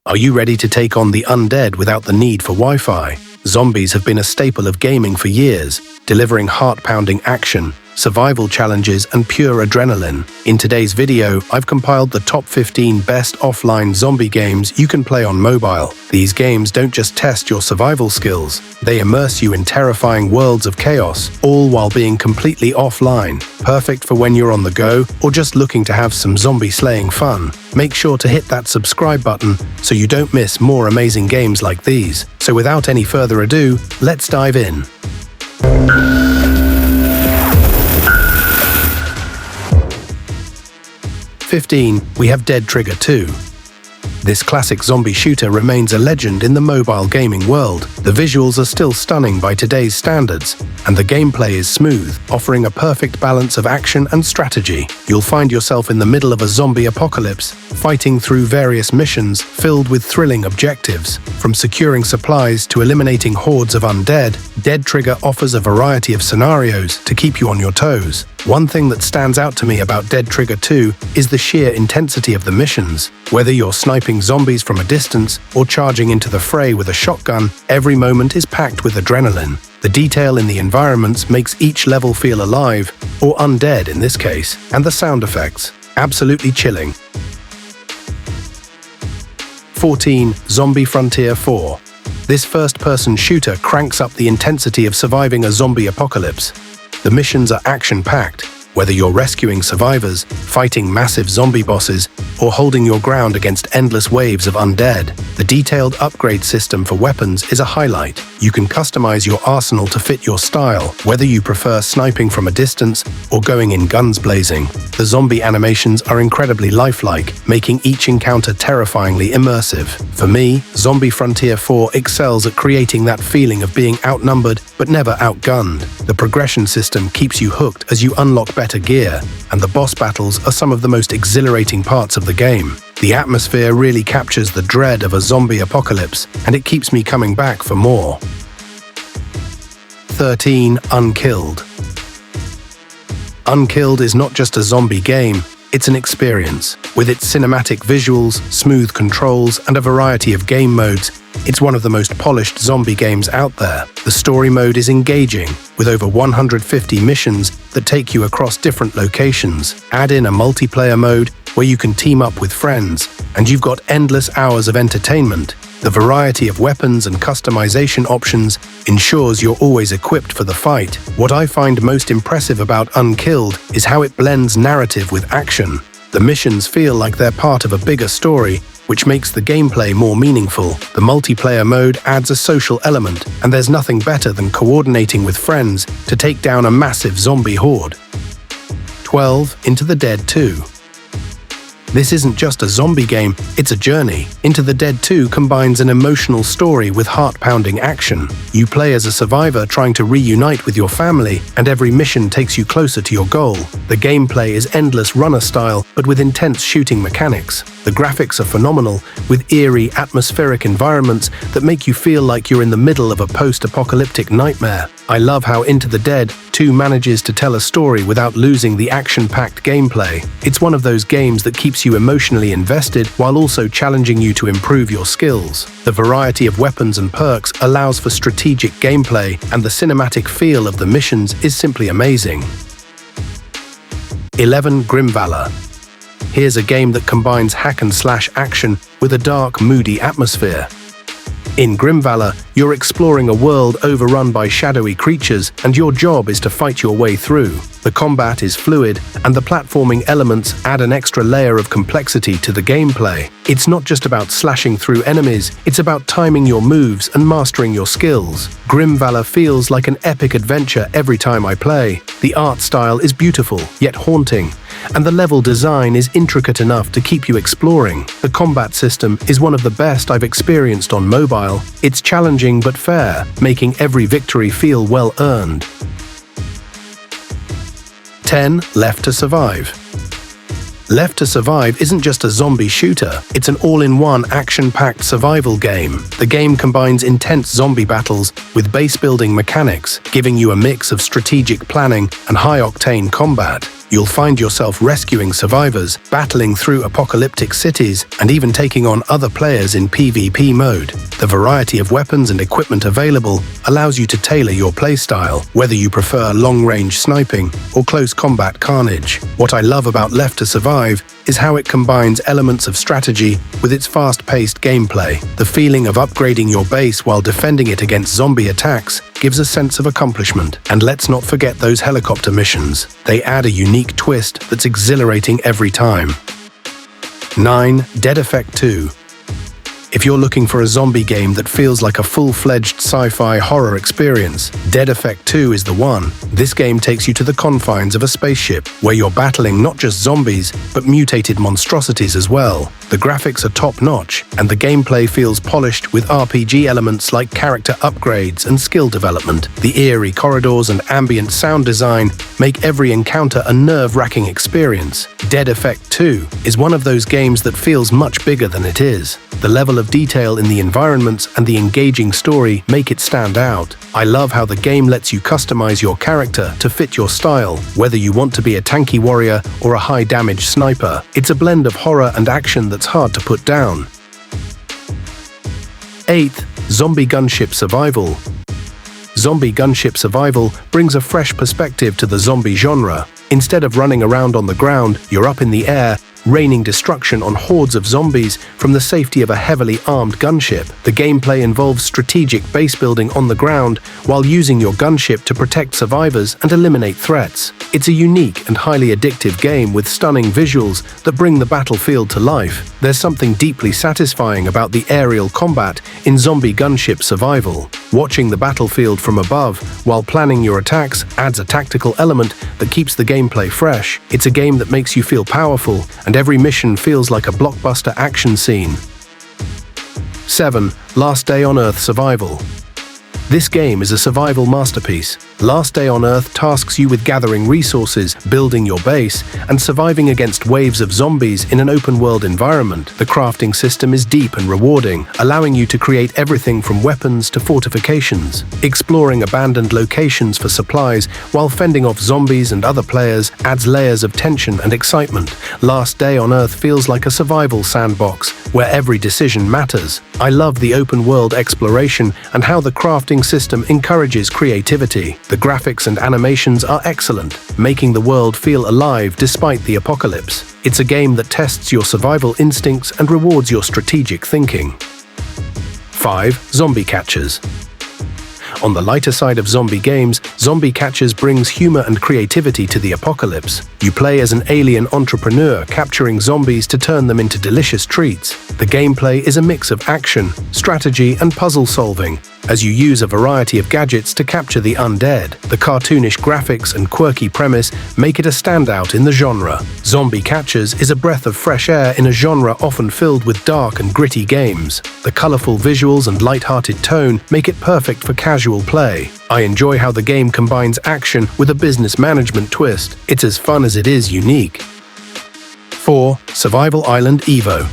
Are you ready to take on the undead without the need for Wi-Fi? Zombies have been a staple of gaming for years, delivering heart-pounding action, survival challenges, and pure adrenaline. In today's video, I've compiled the top 15 best offline zombie games you can play on mobile. These games don't just test your survival skills, they immerse you in terrifying worlds of chaos, all while being completely offline. Perfect for when you're on the go or just looking to have some zombie-slaying fun. Make sure to hit that subscribe button so you don't miss more amazing games like these. So without any further ado, let's dive in. 15. We have Dead Trigger 2. This classic zombie shooter remains a legend in the mobile gaming world. The visuals are still stunning by today's standards, and the gameplay is smooth, offering a perfect balance of action and strategy. You'll find yourself in the middle of a zombie apocalypse, fighting through various missions filled with thrilling objectives. From securing supplies to eliminating hordes of undead, Dead Trigger offers a variety of scenarios to keep you on your toes. One thing that stands out to me about Dead Trigger 2 is the sheer intensity of the missions. Whether you're sniping zombies from a distance or charging into the fray with a shotgun, every moment is packed with adrenaline. The detail in the environments makes each level feel alive, or undead in this case, and the sound effects, absolutely chilling. 14. Zombie Frontier 4. This first-person shooter cranks up the intensity of surviving a zombie apocalypse. The missions are action-packed, whether you're rescuing survivors, fighting massive zombie bosses, or holding your ground against endless waves of undead. The detailed upgrade system for weapons is a highlight. You can customize your arsenal to fit your style, whether you prefer sniping from a distance or going in guns blazing. The zombie animations are incredibly lifelike, making each encounter terrifyingly immersive. For me, Zombie Frontier 4 excels at creating that feeling of being outnumbered but never outgunned. The progression system keeps you hooked as you unlock better gear, and the boss battles are some of the most exhilarating parts of the game. The atmosphere really captures the dread of a zombie apocalypse, and it keeps me coming back for more. 13. Unkilled. Unkilled is not just a zombie game, it's an experience. With its cinematic visuals, smooth controls, and a variety of game modes, it's one of the most polished zombie games out there. The story mode is engaging, with over 150 missions that take you across different locations. Add in a multiplayer mode where you can team up with friends, and you've got endless hours of entertainment. The variety of weapons and customization options ensures you're always equipped for the fight. What I find most impressive about Unkilled is how it blends narrative with action. The missions feel like they're part of a bigger story, which makes the gameplay more meaningful. The multiplayer mode adds a social element, and there's nothing better than coordinating with friends to take down a massive zombie horde. 12. Into the Dead 2. This isn't just a zombie game, it's a journey. Into the Dead 2 combines an emotional story with heart-pounding action. You play as a survivor trying to reunite with your family, and every mission takes you closer to your goal. The gameplay is endless runner style, but with intense shooting mechanics. The graphics are phenomenal, with eerie, atmospheric environments that make you feel like you're in the middle of a post-apocalyptic nightmare. I love how Into the Dead 2 manages to tell a story without losing the action-packed gameplay. It's one of those games that keeps you emotionally invested while also challenging you to improve your skills. The variety of weapons and perks allows for strategic gameplay, and the cinematic feel of the missions is simply amazing. 11. Grim Valor. Here's a game that combines hack-and-slash action with a dark, moody atmosphere. In Grim Valor, you're exploring a world overrun by shadowy creatures, and your job is to fight your way through. The combat is fluid, and the platforming elements add an extra layer of complexity to the gameplay. It's not just about slashing through enemies, it's about timing your moves and mastering your skills. Grim Valor feels like an epic adventure every time I play. The art style is beautiful, yet haunting, and the level design is intricate enough to keep you exploring. The combat system is one of the best I've experienced on mobile. It's challenging but fair, making every victory feel well earned. 10. Left to Survive. Left to Survive isn't just a zombie shooter, it's an all-in-one action-packed survival game. The game combines intense zombie battles with base-building mechanics, giving you a mix of strategic planning and high-octane combat. You'll find yourself rescuing survivors, battling through apocalyptic cities, and even taking on other players in PvP mode. The variety of weapons and equipment available allows you to tailor your playstyle, whether you prefer long-range sniping or close combat carnage. What I love about Left to Survive is how it combines elements of strategy with its fast-paced gameplay. The feeling of upgrading your base while defending it against zombie attacks gives a sense of accomplishment. And let's not forget those helicopter missions. They add a unique twist that's exhilarating every time. 9. Dead Effect 2. If you're looking for a zombie game that feels like a full-fledged sci-fi horror experience, Dead Effect 2 is the one. This game takes you to the confines of a spaceship, where you're battling not just zombies, but mutated monstrosities as well. The graphics are top-notch, and the gameplay feels polished with RPG elements like character upgrades and skill development. The eerie corridors and ambient sound design make every encounter a nerve-wracking experience. Dead Effect 2 is one of those games that feels much bigger than it is. The level of detail in the environments and the engaging story make it stand out. I love how the game lets you customize your character to fit your style, whether you want to be a tanky warrior or a high-damage sniper. It's a blend of horror and action that's hard to put down. 8th, Zombie Gunship Survival. Zombie Gunship Survival brings a fresh perspective to the zombie genre. Instead of running around on the ground, you're up in the air, raining destruction on hordes of zombies from the safety of a heavily armed gunship. The gameplay involves strategic base building on the ground while using your gunship to protect survivors and eliminate threats. It's a unique and highly addictive game with stunning visuals that bring the battlefield to life. There's something deeply satisfying about the aerial combat in Zombie Gunship Survival. Watching the battlefield from above while planning your attacks adds a tactical element that keeps the gameplay fresh. It's a game that makes you feel powerful, and every mission feels like a blockbuster action scene. 7. Last Day on Earth Survival. This game is a survival masterpiece. Last Day on Earth tasks you with gathering resources, building your base, and surviving against waves of zombies in an open-world environment. The crafting system is deep and rewarding, allowing you to create everything from weapons to fortifications. Exploring abandoned locations for supplies while fending off zombies and other players adds layers of tension and excitement. Last Day on Earth feels like a survival sandbox where every decision matters. I love the open-world exploration and how the crafting system encourages creativity. The graphics and animations are excellent, making the world feel alive despite the apocalypse. It's a game that tests your survival instincts and rewards your strategic thinking. 5. Zombie Catchers. On the lighter side of zombie games, Zombie Catchers brings humor and creativity to the apocalypse. You play as an alien entrepreneur capturing zombies to turn them into delicious treats. The gameplay is a mix of action, strategy, and puzzle solving, as you use a variety of gadgets to capture the undead. The cartoonish graphics and quirky premise make it a standout in the genre. Zombie Catchers is a breath of fresh air in a genre often filled with dark and gritty games. The colorful visuals and light-hearted tone make it perfect for casual play. I enjoy how the game combines action with a business management twist. It's as fun as it is unique. 4. Survival Island Evo.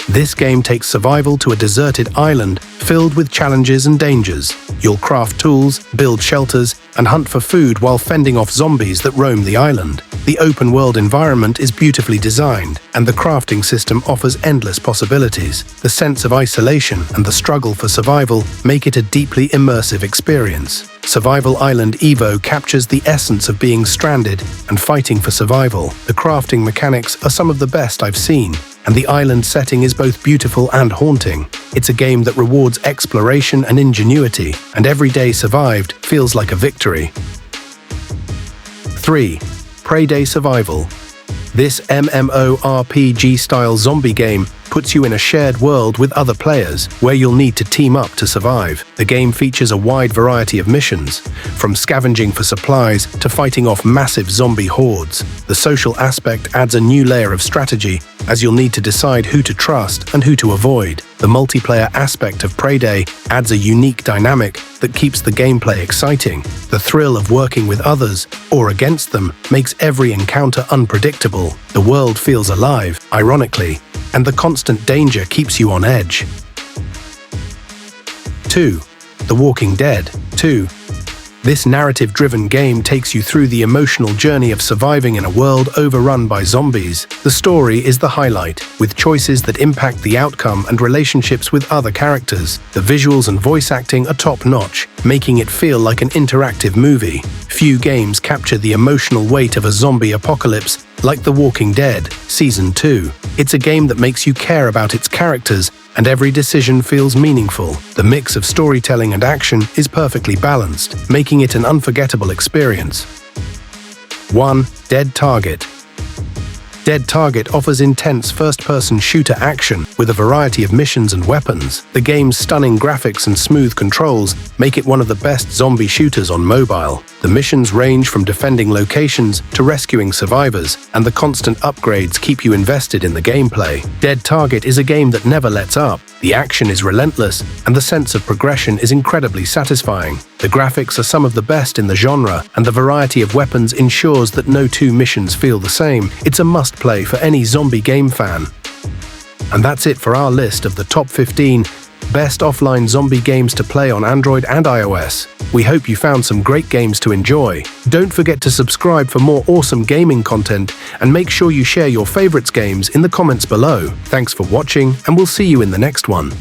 This game takes survival to a deserted island filled with challenges and dangers. You'll craft tools, build shelters, and hunt for food while fending off zombies that roam the island. The open-world environment is beautifully designed, and the crafting system offers endless possibilities. The sense of isolation and the struggle for survival make it a deeply immersive experience. Survival Island Evo captures the essence of being stranded and fighting for survival. The crafting mechanics are some of the best I've seen, and the island setting is both beautiful and haunting. It's a game that rewards exploration and ingenuity, and every day survived feels like a victory. 3. Prey Day Survival. This MMORPG-style zombie game puts you in a shared world with other players, where you'll need to team up to survive. The game features a wide variety of missions, from scavenging for supplies to fighting off massive zombie hordes. The social aspect adds a new layer of strategy, as you'll need to decide who to trust and who to avoid. The multiplayer aspect of Prey Day adds a unique dynamic that keeps the gameplay exciting. The thrill of working with others, or against them, makes every encounter unpredictable. The world feels alive, ironically, and the constant danger keeps you on edge. 2. The Walking Dead 2. This narrative-driven game takes you through the emotional journey of surviving in a world overrun by zombies. The story is the highlight, with choices that impact the outcome and relationships with other characters. The visuals and voice acting are top-notch, making it feel like an interactive movie. Few games capture the emotional weight of a zombie apocalypse like The Walking Dead Season 2. It's a game that makes you care about its characters, and every decision feels meaningful. The mix of storytelling and action is perfectly balanced, making it an unforgettable experience. 1. Dead Target. Dead Target offers intense first-person shooter action with a variety of missions and weapons. The game's stunning graphics and smooth controls make it one of the best zombie shooters on mobile. The missions range from defending locations to rescuing survivors, and the constant upgrades keep you invested in the gameplay. Dead Target is a game that never lets up. The action is relentless, and the sense of progression is incredibly satisfying. The graphics are some of the best in the genre, and the variety of weapons ensures that no two missions feel the same. It's a must-play for any zombie game fan. And that's it for our list of the top 15 best offline zombie games to play on Android and iOS. We hope you found some great games to enjoy. Don't forget to subscribe for more awesome gaming content, and make sure you share your favorites games in the comments below. Thanks for watching, and we'll see you in the next one.